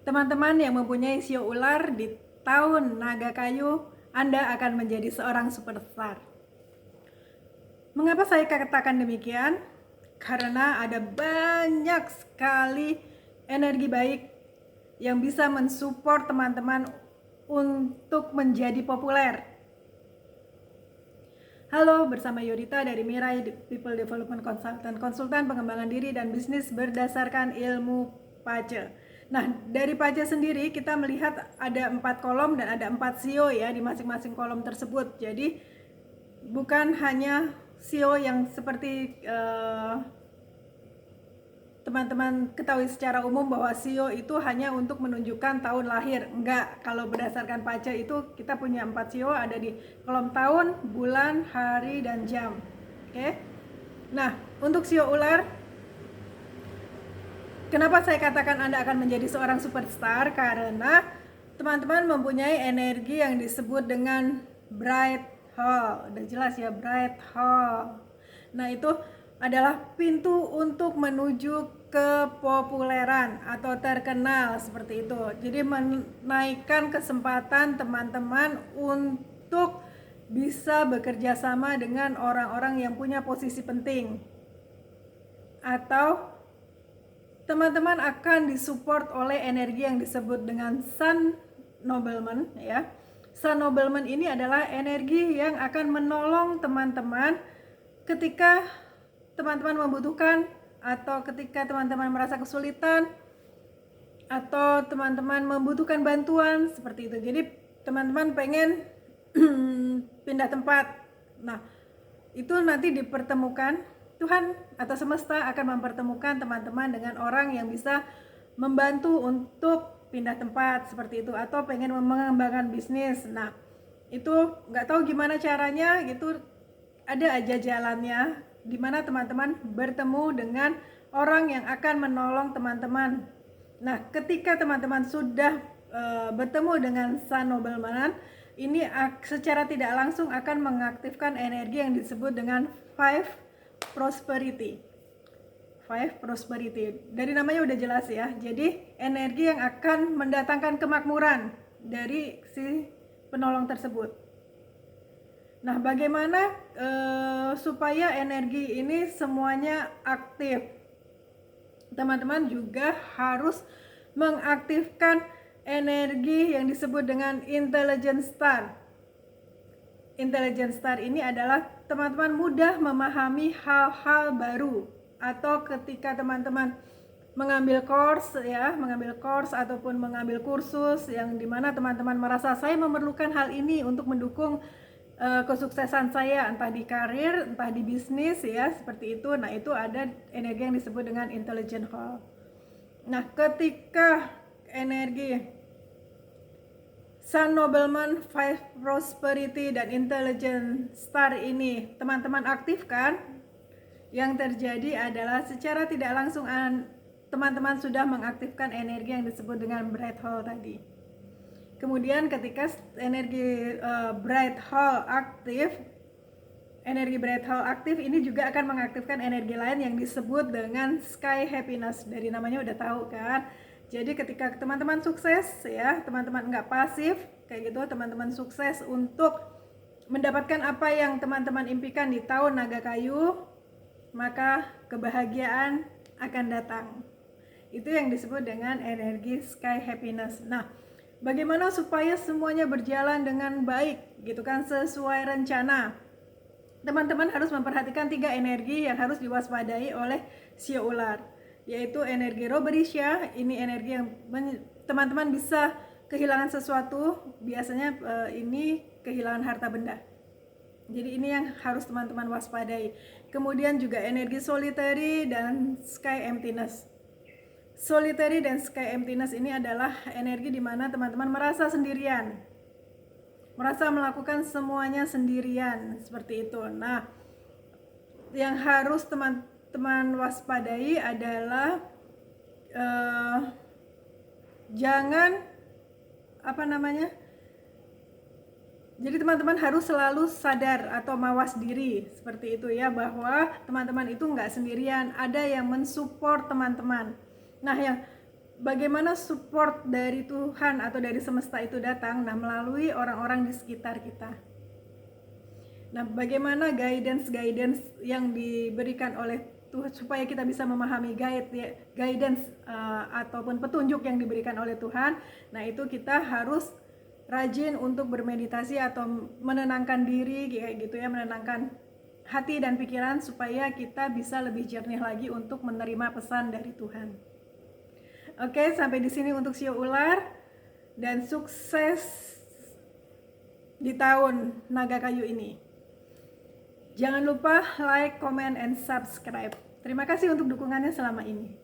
Teman-teman yang mempunyai sio ular di tahun naga kayu, Anda akan menjadi seorang superstar. Mengapa saya katakan demikian? Karena ada banyak sekali energi baik yang bisa mensupport teman-teman untuk menjadi populer. Halo, bersama Yorita dari Mirai People Development Consultant, konsultan pengembangan diri dan bisnis berdasarkan ilmu PACE. Nah, dari PACE sendiri kita melihat ada 4 kolom dan ada 4 sio ya di masing-masing kolom tersebut. Jadi bukan hanya sio yang seperti teman-teman ketahui secara umum bahwa sio itu hanya untuk menunjukkan tahun lahir. Enggak, kalau berdasarkan PACE itu kita punya 4 sio ada di kolom tahun, bulan, hari, dan jam. Oke. Nah, untuk sio ular, kenapa saya katakan Anda akan menjadi seorang superstar? Karena teman-teman mempunyai energi yang disebut dengan bright hole. Udah jelas ya, bright hole. Nah, itu adalah pintu untuk menuju kepopuleran atau terkenal seperti itu. Jadi menaikkan kesempatan teman-teman untuk bisa bekerja sama dengan orang-orang yang punya posisi penting. Atau teman-teman akan disupport oleh energi yang disebut dengan Sun Nobleman ya. Sun Nobleman ini adalah energi yang akan menolong teman-teman ketika teman-teman membutuhkan atau ketika teman-teman merasa kesulitan atau teman-teman membutuhkan bantuan seperti itu. Jadi teman-teman pengen pindah tempat. Nah, itu nanti dipertemukan, Tuhan atau semesta akan mempertemukan teman-teman dengan orang yang bisa membantu untuk pindah tempat seperti itu, atau pengen mengembangkan bisnis. Nah, itu nggak tahu gimana caranya gitu, ada aja jalannya di mana teman-teman bertemu dengan orang yang akan menolong teman-teman. Nah, ketika teman-teman sudah bertemu dengan Sun Nobleman, ini secara tidak langsung akan mengaktifkan energi yang disebut dengan Five Prosperity. Five Prosperity. Dari namanya udah jelas ya. Jadi energi yang akan mendatangkan kemakmuran dari si penolong tersebut. Nah, bagaimana supaya energi ini semuanya aktif? Teman-teman juga harus mengaktifkan energi yang disebut dengan Intelligent Star. Intelligent Star ini adalah teman-teman mudah memahami hal-hal baru, atau ketika teman-teman mengambil course ataupun mengambil kursus yang dimana teman-teman merasa saya memerlukan hal ini untuk mendukung kesuksesan saya, entah di karir, entah di bisnis ya, seperti itu. Nah, itu ada energi yang disebut dengan intelligent hall. Nah, ketika energi Sun Nobleman, Five Prosperity, dan Intelligent Star ini teman-teman aktifkan, yang terjadi adalah secara tidak langsung teman-teman sudah mengaktifkan energi yang disebut dengan bright hole tadi. Kemudian ketika energi bright hole aktif, ini juga akan mengaktifkan energi lain yang disebut dengan sky happiness. Dari namanya udah tahu kan. Jadi ketika teman-teman sukses ya, teman-teman nggak pasif kayak gitu, teman-teman sukses untuk mendapatkan apa yang teman-teman impikan di tahun naga kayu, maka kebahagiaan akan datang. Itu yang disebut dengan energi sky happiness. Nah, bagaimana supaya semuanya berjalan dengan baik gitu kan, sesuai rencana? Teman-teman harus memperhatikan 3 energi yang harus diwaspadai oleh sio ular, yaitu energi Roberisha. Ini energi yang teman-teman bisa kehilangan sesuatu, biasanya ini kehilangan harta benda. Jadi ini yang harus teman-teman waspadai. Kemudian juga energi Solitary dan Sky Emptiness. Solitary dan Sky Emptiness ini adalah energi di mana teman-teman merasa sendirian, merasa melakukan semuanya sendirian seperti itu. Nah, yang harus teman-teman waspadai adalah jangan jadi teman-teman harus selalu sadar atau mawas diri seperti itu ya, bahwa teman-teman itu nggak sendirian, ada yang mensupport teman-teman. Nah, yang bagaimana support dari Tuhan atau dari semesta itu datang? Nah, melalui orang-orang di sekitar kita. Nah, bagaimana guidance yang diberikan oleh Tuhan supaya kita bisa memahami guidance ataupun petunjuk yang diberikan oleh Tuhan. Nah, itu kita harus rajin untuk bermeditasi atau menenangkan diri kayak gitu ya, menenangkan hati dan pikiran supaya kita bisa lebih jernih lagi untuk menerima pesan dari Tuhan. Oke, sampai di sini untuk Sio Ular, dan sukses di tahun naga kayu ini. Jangan lupa like, comment, and subscribe. Terima kasih untuk dukungannya selama ini.